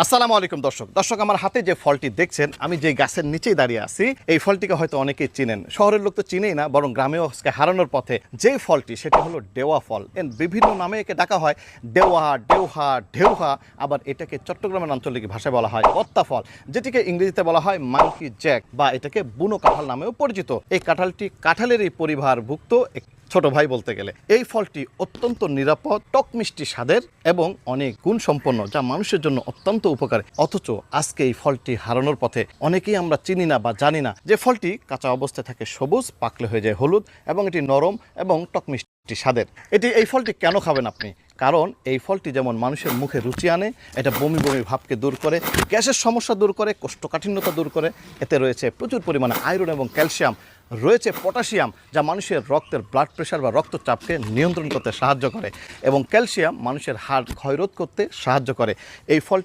আসসালামু আলাইকুম দর্শক আমার হাতে যে ফলটি দেখছেন, আমি যে গাছের নিচেই দাঁড়িয়ে আছি, এই ফলটিকে হয়তো অনেকেই চিনেন। শহরের লোক তো চিনেই না, বরং গ্রামেও আজকে হারানোর পথে যে ফলটি, সেটি হলো ডেওয়া ফল। বিভিন্ন নামে একে ডাকা হয়, ডেওয়া, ডেউহা, ঢেউহা। আবার এটাকে চট্টগ্রামের আঞ্চলিক ভাষায় বলা হয় কত্তা ফল, যেটিকে ইংরেজিতে বলা হয় মাঙ্কি জ্যাক, বা এটাকে বুনো কাঁঠাল নামেও পরিচিত। এই কাঁঠালটি কাঁঠালেরই পরিবারভুক্ত ছোট ভাই বলতে গেলে। এই ফলটি অত্যন্ত নিরাপদ, টক মিষ্টি স্বাদের এবং অনেক গুণ সম্পন্ন, যা মানুষের জন্য অত্যন্ত উপকারী। অথচ আজকে এই ফলটি হারানোর পথে। অনেকেই আমরা চিনি না বা জানি না যে ফলটি কাঁচা অবস্থায় থাকে সবুজ, পাকলে হয়ে যায় হলুদ, এবং এটি নরম এবং টক মিষ্টি স্বাদের। এই ফলটি কেন খাবেন আপনি? কারণ এই ফলটি যেমন মানুষের মুখে রুচি আনে, এটা বমি বমি ভাবকে দূর করে, গ্যাসের সমস্যা দূর করে, কোষ্ঠকাঠিন্যতা দূর করে। এতে রয়েছে প্রচুর পরিমাণে আয়রন এবং ক্যালসিয়াম, রয়েছে পটাশিয়াম, যা মানুষের রক্তের ব্লাড প্রেশার বা রক্তচাপকে নিয়ন্ত্রণ করতে সাহায্য করে, এবং ক্যালসিয়াম মানুষের হাড় ক্ষয়রোধ করতে সাহায্য করে। এই ফল